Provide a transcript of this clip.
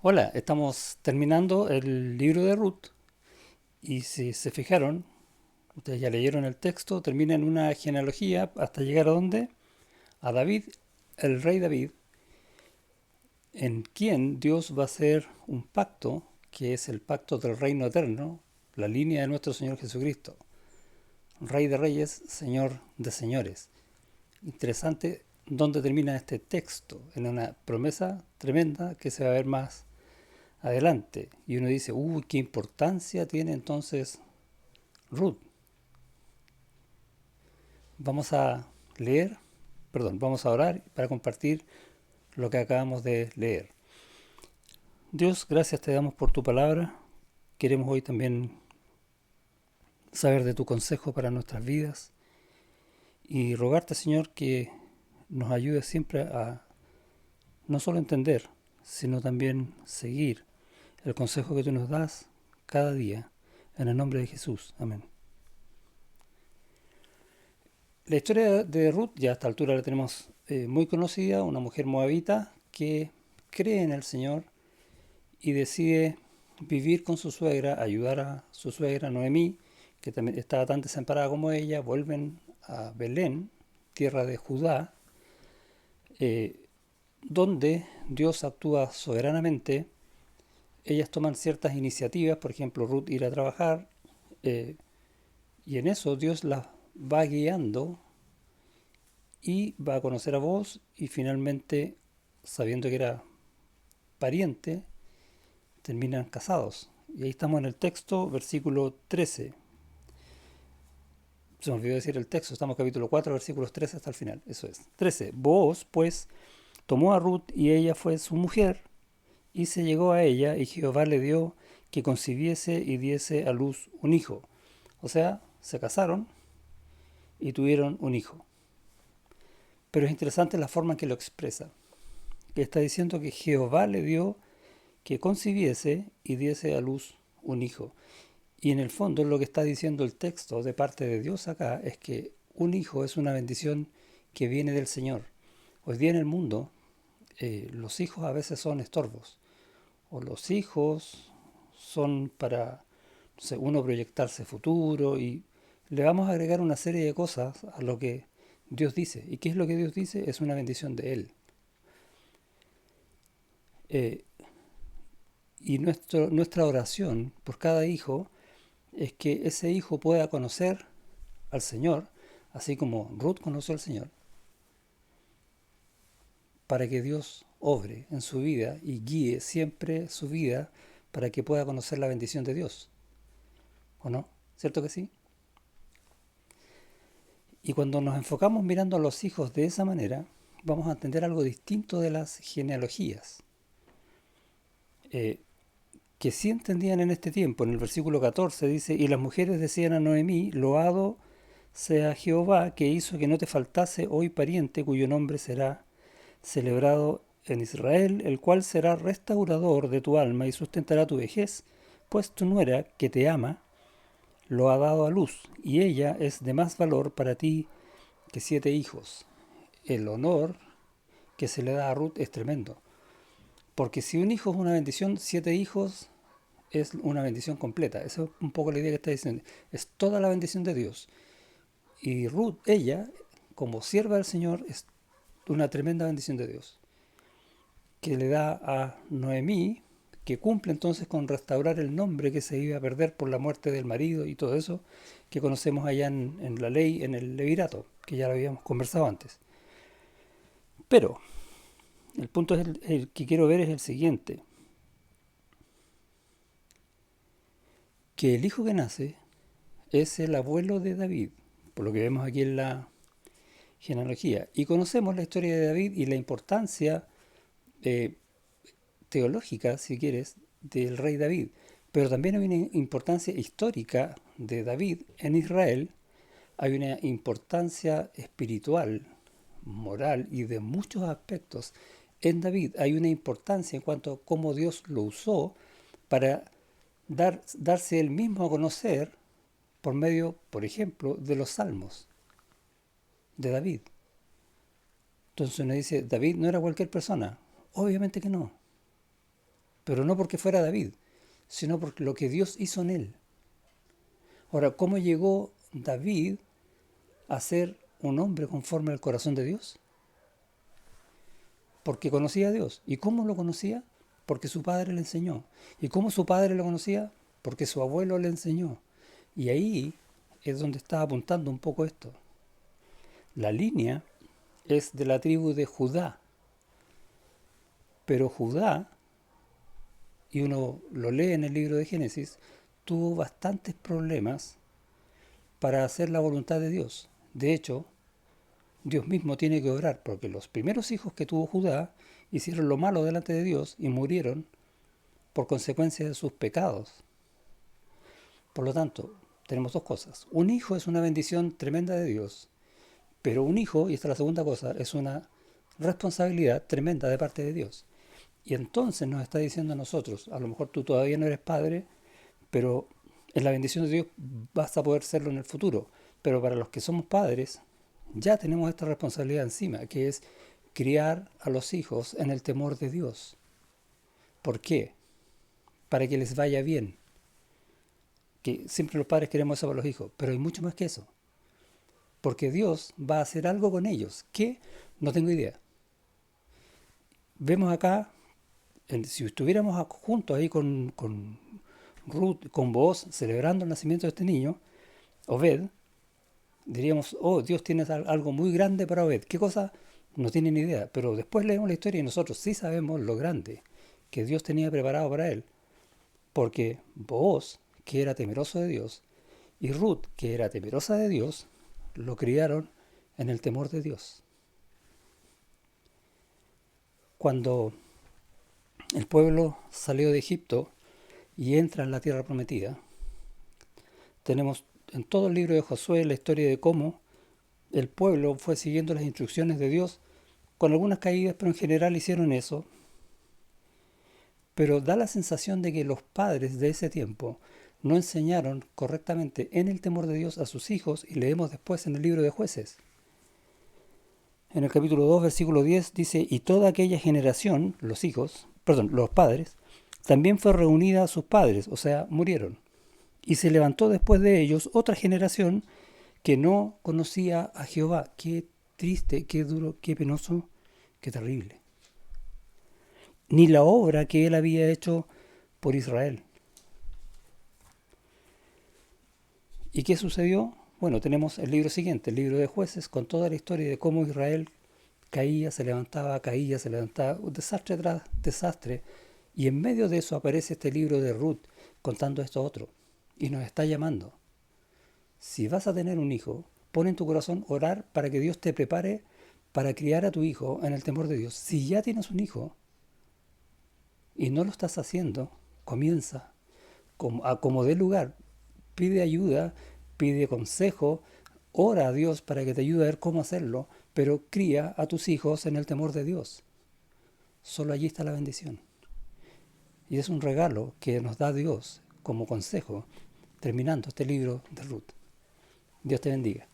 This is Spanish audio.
Hola, estamos terminando el libro de Ruth y si se fijaron, ustedes ya leyeron el texto, termina en una genealogía hasta llegar a dónde? A David, el rey David, en quien Dios va a hacer un pacto, que es el pacto del reino eterno, la línea de nuestro Señor Jesucristo, Rey de Reyes, Señor de Señores. Interesante dónde termina este texto, en una promesa tremenda que se va a ver más adelante. Y uno dice, uy, qué importancia tiene entonces Ruth. Vamos a leer, perdón, vamos a orar para compartir lo que acabamos de leer. Dios, gracias te damos por tu palabra. Queremos hoy también saber de tu consejo para nuestras vidas y rogarte, Señor, que nos ayudes siempre a no solo entender, sino también seguir el consejo que tú nos das cada día. En el nombre de Jesús. Amén. La historia de Ruth ya a esta altura la tenemos muy conocida, una mujer moabita que cree en el Señor y decide vivir con su suegra, ayudar a su suegra Noemí, que también estaba tan desamparada como ella. Vuelven a Belén, tierra de Judá, eh, donde Dios actúa soberanamente. Ellas toman ciertas iniciativas, por ejemplo, Ruth ir a trabajar, eh, y en eso Dios las va guiando y va a conocer a vos y finalmente, sabiendo que era pariente, terminan casados. Y ahí estamos en el texto, versículo 13. Se me olvidó decir el texto, estamos en capítulo 4, versículos 13 hasta el final. Eso es. 13. Boaz, pues, tomó a Ruth y ella fue su mujer y se llegó a ella y Jehová le dio que concibiese y diese a luz un hijo. O sea, se casaron y tuvieron un hijo. Pero es interesante la forma en que lo expresa. Que está diciendo que Jehová le dio que concibiese y diese a luz un hijo. Y en el fondo lo que está diciendo el texto de parte de Dios acá es que un hijo es una bendición que viene del Señor. Hoy día en el mundo los hijos a veces son estorbos o los hijos son para, no sé, uno proyectarse futuro y le vamos a agregar una serie de cosas a lo que Dios dice. ¿Y qué es lo que Dios dice? Es una bendición de Él. Eh, y nuestra oración por cada hijo es que ese hijo pueda conocer al Señor, así como Ruth conoció al Señor, para que Dios obre en su vida y guíe siempre su vida para que pueda conocer la bendición de Dios. ¿O no? ¿Cierto que sí? Y cuando nos enfocamos mirando a los hijos de esa manera, vamos a entender algo distinto de las genealogías, eh, que sí entendían en este tiempo. En el versículo 14 dice, y las mujeres decían a Noemí, loado sea Jehová que hizo que no te faltase hoy pariente cuyo nombre será celebrado en Israel, el cual será restaurador de tu alma y sustentará tu vejez, pues tu nuera, que te ama, lo ha dado a luz, y ella es de más valor para ti que 7 hijos. El honor que se le da a Ruth es tremendo, porque si un hijo es una bendición, 7 hijos es una bendición completa. Esa es un poco la idea que está diciendo. Es toda la bendición de Dios. Y Ruth, ella, como sierva del Señor, es una tremenda bendición de Dios, que le da a Noemí, que cumple entonces con restaurar el nombre que se iba a perder por la muerte del marido y todo eso que conocemos allá en la ley, en el Levirato, que ya lo habíamos conversado antes. Pero el punto es el que quiero ver es el siguiente, que el hijo que nace es el abuelo de David, por lo que vemos aquí en la genealogía. Y conocemos la historia de David y la importancia eh, teológica, si quieres, del rey David. Pero también hay una importancia histórica de David en Israel, hay una importancia espiritual, moral y de muchos aspectos en David. Hay una importancia en cuanto a cómo Dios lo usó para darse él mismo a conocer por medio, por ejemplo, de los salmos de David. Entonces uno dice, David no era cualquier persona. Obviamente que no. pero no porque fuera David, sino por lo que Dios hizo en él. Ahora, ¿cómo llegó David a ser un hombre conforme al corazón de Dios? Porque conocía a Dios. ¿Y cómo lo conocía? Porque su padre le enseñó. ¿Y cómo su padre lo conocía? Porque su abuelo le enseñó. Y ahí es donde está apuntando un poco esto. La línea es de la tribu de Judá, pero Judá, y uno lo lee en el libro de Génesis, tuvo bastantes problemas para hacer la voluntad de Dios. De hecho, Dios mismo tiene que obrar, porque los primeros hijos que tuvo Judá hicieron lo malo delante de Dios y murieron por consecuencia de sus pecados. Por lo tanto, tenemos dos cosas. Un hijo es una bendición tremenda de Dios, pero un hijo, y esta es la segunda cosa, es una responsabilidad tremenda de parte de Dios. Y entonces nos está diciendo a nosotros, a lo mejor tú todavía no eres padre, pero en la bendición de Dios vas a poder serlo en el futuro. Pero para los que somos padres, ya tenemos esta responsabilidad encima, que es criar a los hijos en el temor de Dios. ¿Por qué? Para que les vaya bien. Que siempre los padres queremos eso para los hijos, pero hay mucho más que eso. Porque Dios va a hacer algo con ellos, que no tengo idea. Vemos acá, si estuviéramos juntos ahí con Ruth, con Booz, celebrando el nacimiento de este niño, Obed, diríamos, oh, Dios tiene algo muy grande para Obed. ¿Qué cosa? No tienen ni idea. Pero después leemos la historia y nosotros sí sabemos lo grande que Dios tenía preparado para él. Porque Booz, que era temeroso de Dios, y Ruth, que era temerosa de Dios, lo criaron en el temor de Dios. Cuando el pueblo salió de Egipto y entra en la tierra prometida, tenemos en todo el libro de Josué la historia de cómo el pueblo fue siguiendo las instrucciones de Dios, con algunas caídas, pero en general hicieron eso. Pero da la sensación de que los padres de ese tiempo no enseñaron correctamente en el temor de Dios a sus hijos, y leemos después en el libro de Jueces. En el capítulo 2, versículo 10 dice, y toda aquella generación, los padres, también fue reunida a sus padres, o sea, murieron. Y se levantó después de ellos otra generación que no conocía a Jehová. Qué triste, qué duro, qué penoso, qué terrible. Ni la obra que él había hecho por Israel. ¿Y qué sucedió? Bueno, tenemos el libro siguiente, el libro de Jueces, con toda la historia de cómo Israel caía, se levantaba, un desastre tras desastre. Y en medio de eso aparece este libro de Ruth contando esto otro. Y nos está llamando. Si vas a tener un hijo, pon en tu corazón orar para que Dios te prepare para criar a tu hijo en el temor de Dios. Si ya tienes un hijo y no lo estás haciendo, comienza como dé lugar. Pide ayuda, pide consejo, ora a Dios para que te ayude a ver cómo hacerlo, pero cría a tus hijos en el temor de Dios. Solo allí está la bendición. Y es un regalo que nos da Dios como consejo, terminando este libro de Ruth. Dios te bendiga.